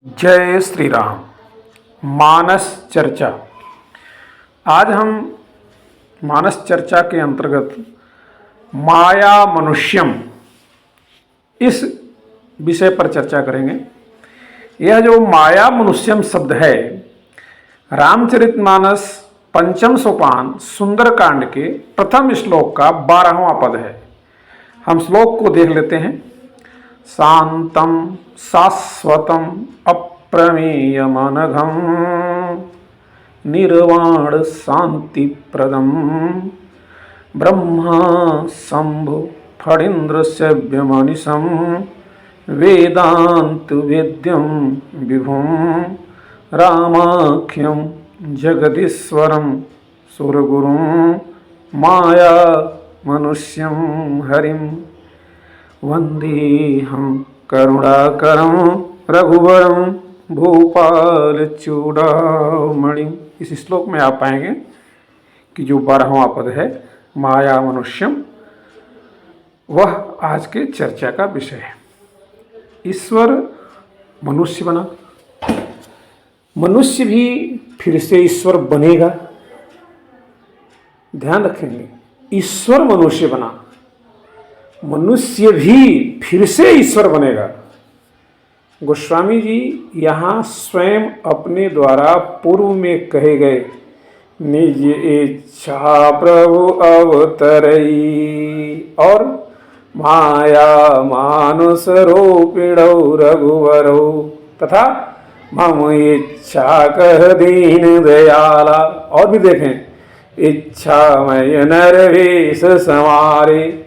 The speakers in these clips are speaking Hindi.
जय श्री राम। मानस चर्चा। आज हम मानस चर्चा के अंतर्गत माया मनुष्यम इस विषय पर चर्चा करेंगे। यह जो माया मनुष्यम शब्द है रामचरितमानस पंचम सोपान सुंदरकांड के प्रथम श्लोक का 12वां पद है। हम श्लोक को देख लेते हैं। शांतं शाश्वतं अप्रमेयमनघं निर्वाण शांतिप्रदं ब्रह्मा शंभु फणीन्द्रसेव्यमनिशं वेदांत वेद्यं विभुं रामाख्यं जगदीश्वरं सुरगुरुं माया मनुष्यं हरिं वंदेहं करुणाकरं रघुवरं भूपाल चूड़ामणिं। इस श्लोक में आप पाएंगे कि जो 12वां पद है माया मनुष्यम, वह आज के चर्चा का विषय है। ईश्वर मनुष्य बना, मनुष्य भी फिर से ईश्वर बनेगा। ध्यान रखेंगे, ईश्वर मनुष्य बना, मनुष्य भी फिर से ईश्वर बनेगा। गोस्वामी जी यहाँ स्वयं अपने द्वारा पूर्व में कहे गए निज इच्छा प्रभु अवतरई और माया मानुष रूपिणौ रघुवरौ तथा मम इच्छा कह दीन दयाला, और भी देखें इच्छामय नरवेश समारे।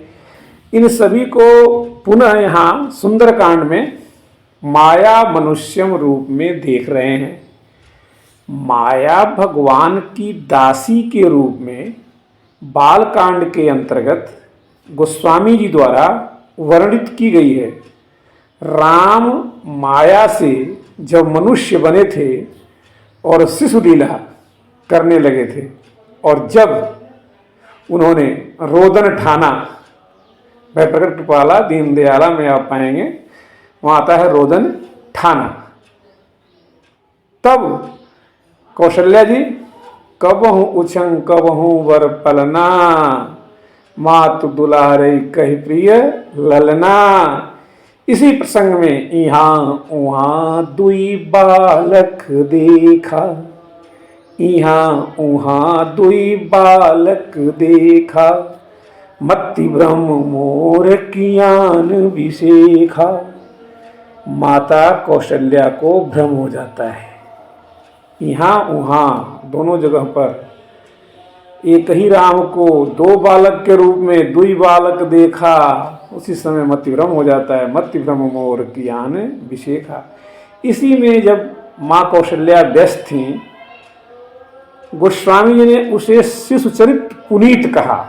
इन सभी को पुनः यहाँ सुंदरकांड में माया मनुष्यम रूप में देख रहे हैं। माया भगवान की दासी के रूप में बालकांड के अंतर्गत गोस्वामी जी द्वारा वर्णित की गई है। राम माया से जब मनुष्य बने थे और शिशु लीला करने लगे थे, और जब उन्होंने रोदन ठाना, वह प्रकट कृपाला दीन दयाला में आप पाएंगे वहाँ आता है रोदन ठाना। तब कौशल्या जी कबहू उछंग कबहू वर पलना मातु दुलारे कही प्रिय ललना। इसी प्रसंग में यहाँ उहाँ दुई बालक देखा, यहाँ उहाँ दुई बालक देखा मत्ति ब्रह्म मोर कियान विशेखा। माता कौशल्या को भ्रम हो जाता है। यहाँ वहाँ दोनों जगह पर एक ही राम को दो बालक के रूप में दुई बालक देखा, उसी समय मति भ्रम हो जाता है। मति भ्रम मोर कियान विशेखा। इसी में जब माँ कौशल्या व्यस्त थी, गोस्वामी जी ने उसे शिशुचरित पुनीत कहा।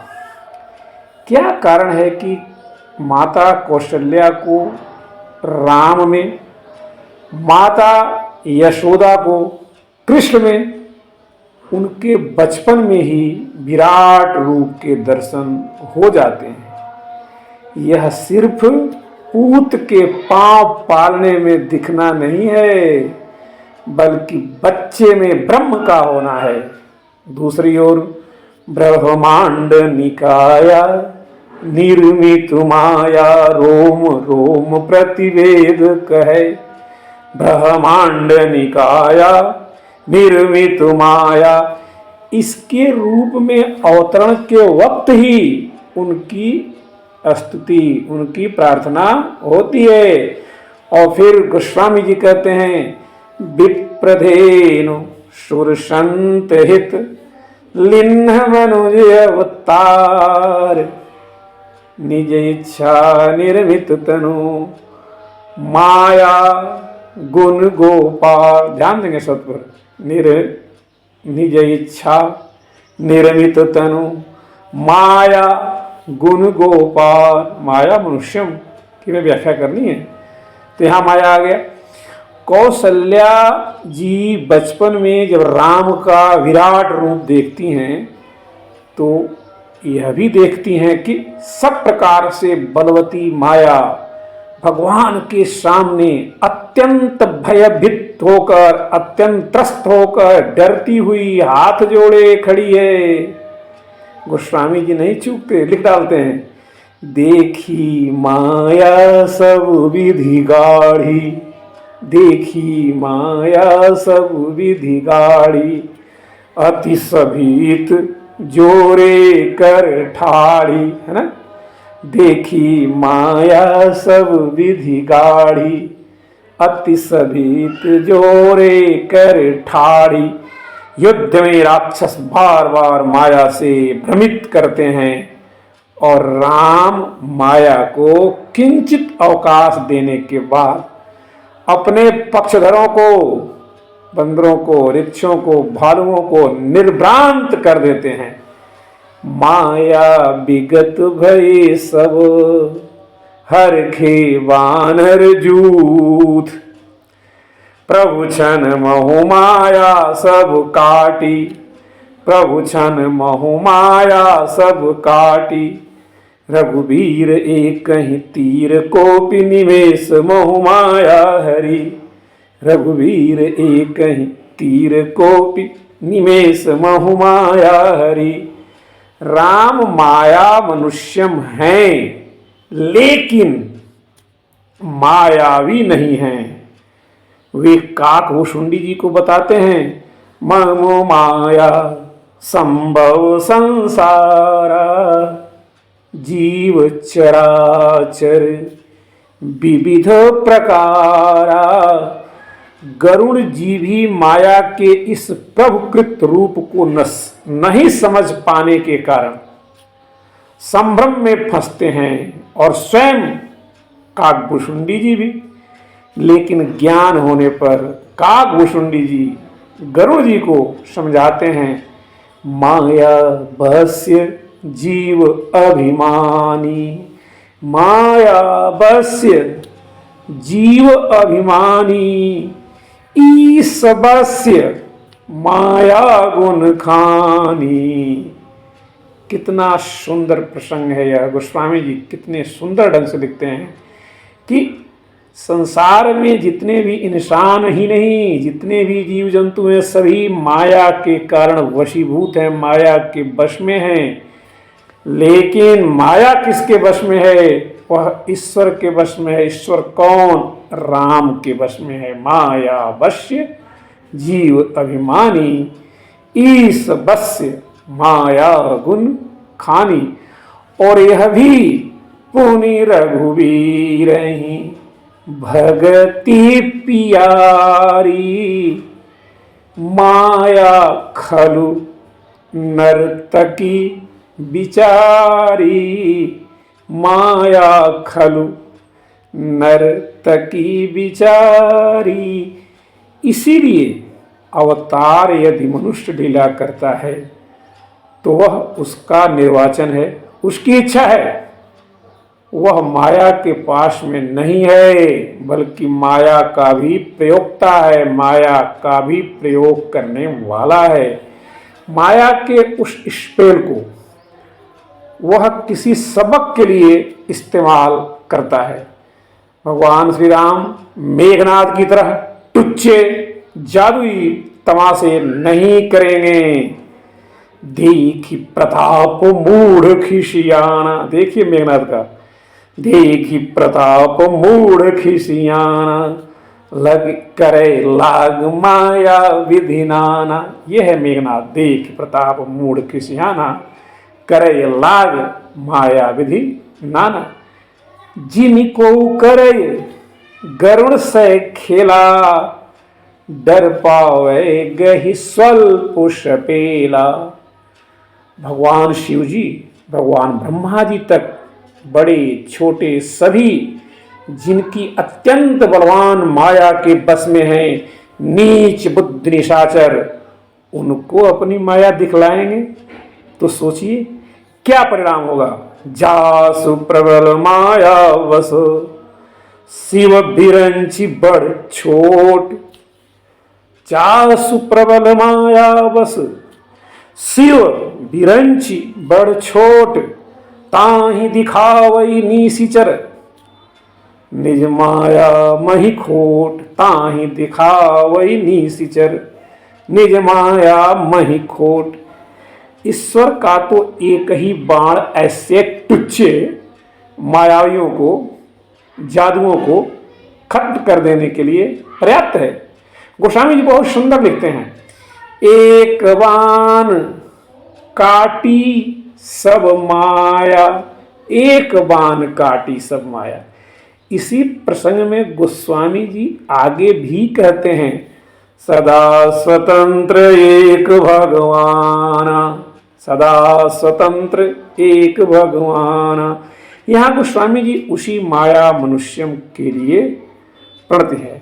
क्या कारण है कि माता कौशल्या को राम में, माता यशोदा को कृष्ण में, उनके बचपन में ही विराट रूप के दर्शन हो जाते हैं। यह सिर्फ पूत के पांव पालने में दिखना नहीं है, बल्कि बच्चे में ब्रह्म का होना है। दूसरी ओर ब्रह्मांड निकाया निर्मित माया रोम रोम प्रतिवेद कहे। ब्रह्मांड निकाया निर्मित माया, इसके रूप में अवतरण के वक्त ही उनकी स्तुति, उनकी प्रार्थना होती है। और फिर गोस्वामी जी कहते हैं विप्रधेनु सुरसंत हित लिन्ह मनुज अवतार निज इच्छा निर्मित तनु माया गुण गोपाल। ध्यान देंगे शब्द पर, निज इच्छा निर्मित तनु माया गुण गोपाल। माया मनुष्यम की में व्याख्या करनी है तो यहाँ माया आ गया। कौशल्या जी बचपन में जब राम का विराट रूप देखती हैं तो यह भी देखती हैं कि सब प्रकार से बलवती माया भगवान के सामने अत्यंत भयभीत होकर, अत्यंत त्रस्त होकर, डरती हुई हाथ जोड़े खड़ी है। गोस्वामी जी नहीं चूकते, लिख डालते हैं, देखी माया सब विधि गाढ़ी, देखी माया सब विधि गाढ़ी, अति सभीत जोरे कर ठाड़ी, है ना। देखी माया सब विधि गाढ़ी, अति सभीत जोरे कर ठाड़ी। युद्ध में राक्षस बार बार माया से भ्रमित करते हैं और राम माया को किंचित अवकाश देने के बाद अपने पक्षधरों को, बंदरों को, रिक्षों को, भालुओं को निर्भ्रांत कर देते हैं। माया विगत भय सब हरखे वानर जूथ, प्रभु छन महु माया सब काटी, प्रभु छन महु माया सब काटी। रघुवीर एक ही तीर कोपि निवेश महु माया हरि, रघुवीर एक ही तीर कोपि निवेश महु माया हरि। राम माया मनुष्यम हैं लेकिन मायावी नहीं हैं। वे काकभूषुंडी जी को बताते हैं, ममो माया संभव संसारा, जीव चराचर विविध प्रकारा। गरुड़ जी भी माया के इस प्रभुकृत रूप को नहीं समझ पाने के कारण संभ्रम में फंसते हैं, और स्वयं काकभूषुंडी जी भी। लेकिन ज्ञान होने पर काकभूषुंडी जी गरुड़ जी को समझाते हैं, माया बस्य जीव अभिमानी, माया बस्य जीव अभिमानी, ईसबस्य माया गुण खानी। कितना सुंदर प्रसंग है यह। गोस्वामी जी कितने सुंदर ढंग से लिखते हैं कि संसार में जितने भी इंसान ही नहीं, जितने भी जीव जंतु हैं, सभी माया के कारण वशीभूत हैं, माया के वश में हैं। लेकिन माया किसके वश में है? वह ईश्वर के वश में है। ईश्वर कौन? राम के वश में है। माया वश्य जीव अभिमानी, ईश वश्य माया गुण खानी। और यह भी पुनि रघुवीर ही भगति पियारी, माया खलु नर्तकी बिचारी, माया खलु नर्तकी बिचारी। इसीलिए अवतार यदि मनुष्य लीला करता है तो वह उसका निर्वाचन है, उसकी इच्छा है। वह माया के पास में नहीं है, बल्कि माया का भी प्रयोक्ता है, माया का भी प्रयोग करने वाला है। माया के उस स्पेल को वह किसी सबक के लिए इस्तेमाल करता है। भगवान श्री राम मेघनाद की तरह टुच्चे जादुई तमाशे नहीं करेंगे। देखी प्रताप मूढ़ खिसियाना, देखिए मेघनाद का, देखी प्रताप मूढ़ खिसियाना, लग करे लाग माया विधि नाना। यह है मेघनाद। देख प्रताप मूढ़ खिसियाना, करे लाग माया विधि नाना। जिनको करे गरुड़ से खेला, डर पावे गहि स्वल्प सपेला। भगवान शिव जी, भगवान ब्रह्मा जी तक, बड़े छोटे सभी जिनकी अत्यंत बलवान माया के बस में हैं, नीच बुद्धि निशाचर, उनको अपनी माया दिखलाएंगे तो सोचिए क्या परिणाम होगा। जासु प्रबल माया वस, शिव बिरंची बड़ छोट। जासु प्रबल माया वस, शिव बिरंची बड़ छोट। ताहि दिखावई निशिचर, निज माया मही खोट ताहि दिखावई निशिचर। निज माया मही खोट। ईश्वर का तो एक ही बाण ऐसे टुच्चे मायावियों को, जादुओं को खत्म कर देने के लिए पर्याप्त है। गोस्वामी जी बहुत सुंदर लिखते हैं, एक बाण काटी सब माया, एक बाण काटी सब माया। इसी प्रसंग में गोस्वामी जी आगे भी कहते हैं, सदा स्वतंत्र एक भगवान, सदा स्वतंत्र एक भगवान। यहाँ गोस्वामी जी उसी माया मनुष्यम के लिए प्रणति है।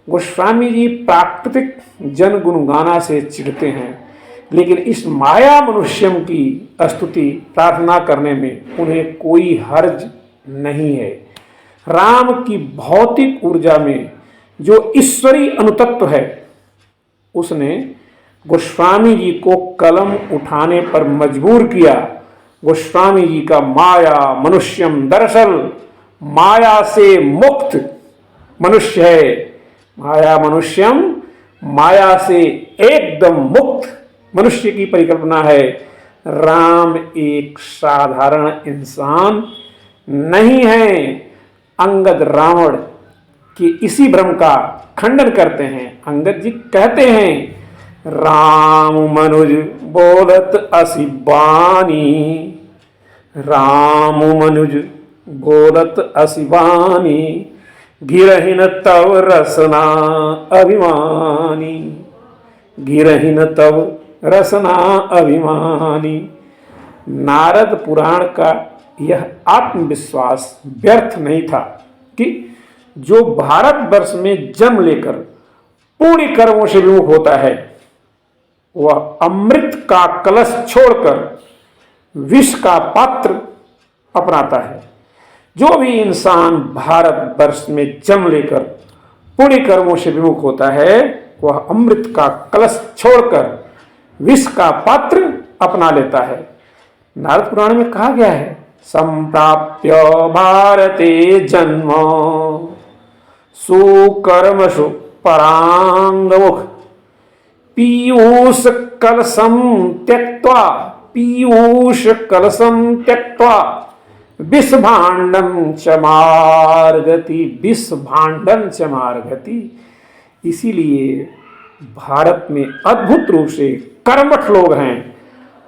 गोस्वामी जी प्राकृतिक जन गुणगाना से चिढ़ते हैं, लेकिन इस माया मनुष्यम की स्तुति प्रार्थना करने में उन्हें कोई हर्ज नहीं है। राम की भौतिक ऊर्जा में जो ईश्वरीय अनुतत्व है, उसने गोस्वामी जी को कलम उठाने पर मजबूर किया। गोस्वामी जी का माया मनुष्यम दरअसल माया से मुक्त मनुष्य है। माया मनुष्यम, माया से एकदम मुक्त मनुष्य की परिकल्पना है। राम एक साधारण इंसान नहीं है। अंगद रावण के इसी भ्रम का खंडन करते हैं। अंगद जी कहते हैं, राम मनुज बोलत असि बानी, राम मनुज बोलत असि बानी, गिरहिन तव रसना अभिमानी, गिरहिन तव रसना अभिमानी। नारद पुराण का यह आत्मविश्वास व्यर्थ नहीं था कि जो भारतवर्ष में जन्म लेकर पूर्ण कर्मों से विमुख होता है, वह अमृत का कलश छोड़कर विष का पात्र अपनाता है। जो भी इंसान भारतवर्ष में जन्म लेकर पुण्य कर्मों से विमुख होता है, वह अमृत का कलश छोड़कर विष का पात्र अपना लेता है। नारद पुराण में कहा गया है, संप्राप्य भारते जन्म सुकर्मसु परांगमुख, पीयूष कलशम त्यक्त्वा, पीयूष कलशम त्यक्त्वा, विष भांडम च मार्गति, विष भांडम च मार्गति। इसीलिए भारत में अद्भुत रूप से कर्मठ लोग हैं।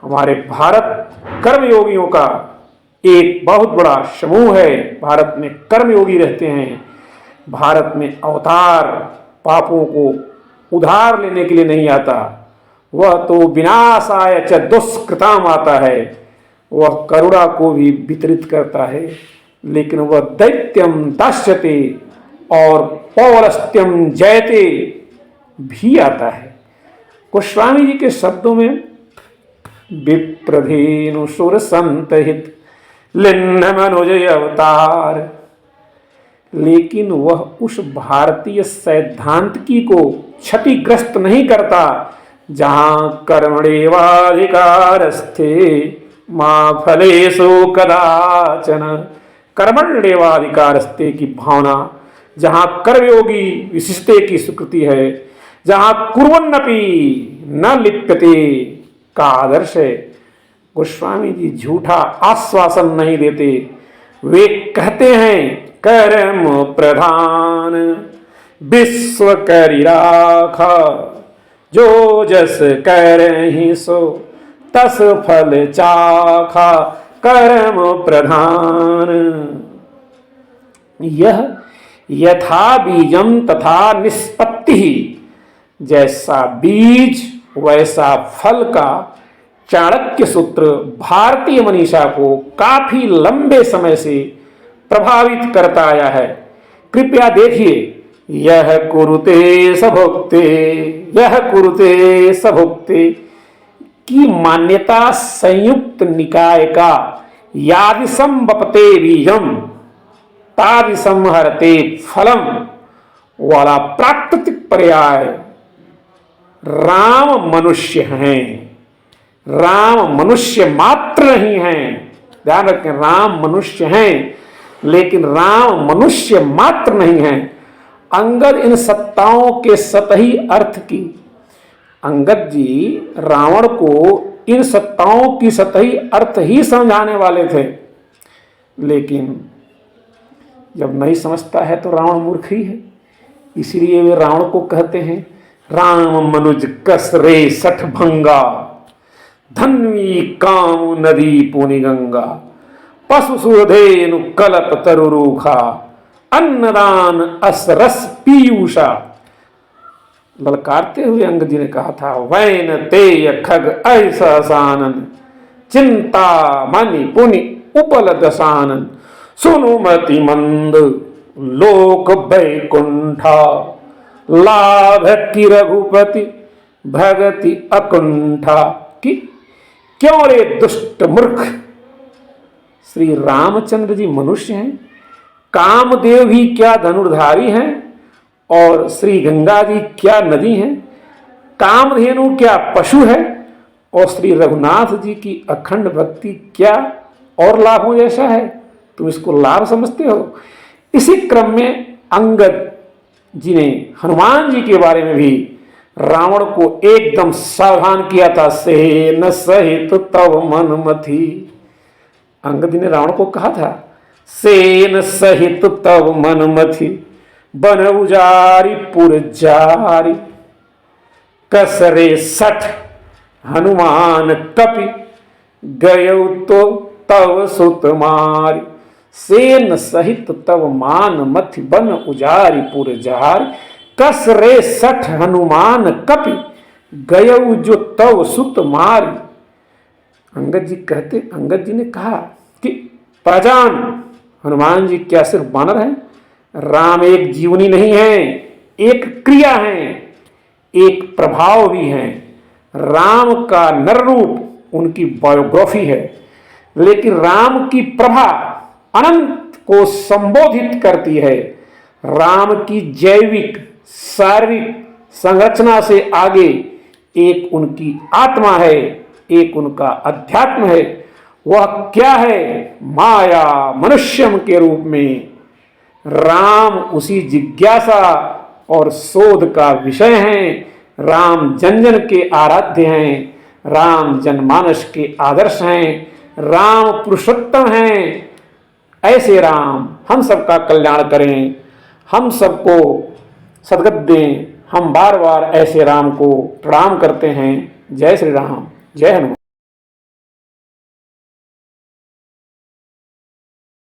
हमारे भारत कर्मयोगियों का एक बहुत बड़ा समूह है। भारत में कर्मयोगी रहते हैं। भारत में अवतार पापों को उधार लेने के लिए नहीं आता, वह तो विनाशाय च दुष्कृताम आता है। वह करुणा को भी वितरित करता है, लेकिन वह दैत्यम दास्यते और पौलस्त्यम जयते भी आता है। गोस्वामी जी के शब्दों में विप्रधेनु सुर संतहित लिन्न मनुजय अवतार, लेकिन वह उस भारतीय सैद्धांतिकी को क्षतिग्रस्त नहीं करता जहां कर्मण्येवाधिकारस्थे मां फलेषु कदाचन। कर्मण्येवाधिकारस्थे की भावना, जहां कर्मयोगी विशिष्टे की स्वीकृति है, जहां कुर्वन्नपि न लिप्यते का आदर्श है। गोस्वामी जी झूठा आश्वासन नहीं देते। वे कहते हैं, कर्म प्रधान विश्व करि राखा, जो जस करहि सो तस फल चाखा, कर्म प्रधान। यह यथा बीजम तथा निष्पत्ति, जैसा बीज वैसा फल का चाणक्य सूत्र भारतीय मनीषा को काफी लंबे समय से प्रभावित करता आया है। कृपया देखिए, यह कुरुते सभुक्ते, यह कुरुते सभुक्ते की मान्यता संयुक्त निकाय का यादिसम वपते बीजम तादिसम हरते फलम वाला प्राकृतिक पर्याय राम मनुष्य हैं। राम मनुष्य मात्र नहीं हैं, ध्यान रखें, राम मनुष्य हैं। लेकिन राम मनुष्य मात्र नहीं है। अंगद इन सत्ताओं के सतही अर्थ की, अंगद जी रावण को इन सत्ताओं की सतही अर्थ ही समझाने वाले थे, लेकिन जब नहीं समझता है तो रावण मूर्ख ही है। इसीलिए वे रावण को कहते हैं, राम मनुज कस रे सठ भंगा, धन्वी काम नदी पुनि गंगा, पशु सुधेनु कलप तरुरूखा, अन्नदान असरस पीयूषा। ललकारते हुए अंगद जी ने कहा था, वैन तेय खग ऐसा सानन, चिंता मनि पुनि उपल दसानन, सुनुमति मंद लोक बैकुंठा, लाभ की रघुपति भगति अकुंठा। कि क्यों रे दुष्ट मूर्ख, श्री रामचंद्र जी मनुष्य हैं, कामदेव भी क्या धनुर्धारी हैं, और श्री गंगा जी क्या नदी हैं, कामधेनु क्या पशु है, और श्री रघुनाथ जी की अखंड भक्ति क्या और लाभों जैसा है। तुम इसको लाभ समझते हो। इसी क्रम में अंगद जी ने हनुमान जी के बारे में भी रावण को एकदम सावधान किया था। सेन सहित तव मन मथी, अंगद जी ने रावण को कहा था, सेन सहित तव मन मथी, बन उजारी पुर जारी, कसरे सठ हनुमान कपि, गयो तो तव सुत मारी। सेन सहित तव मान मथि, बन उजारी पुर जारी, कसरे सठ हनुमान कपि, गयो जो तव सुत मारी। अंगद जी ने कहा कि पहचान, हनुमान जी क्या सिर्फ बानर हैं? राम एक जीवनी नहीं है, एक क्रिया है, एक प्रभाव भी है। राम का नर रूप उनकी बायोग्राफी है, लेकिन राम की प्रभा अनंत को संबोधित करती है। राम की जैविक शारीरिक संरचना से आगे एक उनकी आत्मा है, एक उनका अध्यात्म है। वह क्या है? माया मनुष्यम के रूप में राम उसी जिज्ञासा और शोध का विषय हैं। राम जन जन के आराध्य हैं, राम जनमानस के आदर्श हैं, राम पुरुषोत्तम हैं। ऐसे राम हम सबका कल्याण करें, हम सबको सद्गति दें। हम बार बार ऐसे राम को प्रणाम करते हैं। जय श्री राम, जय हनुमान।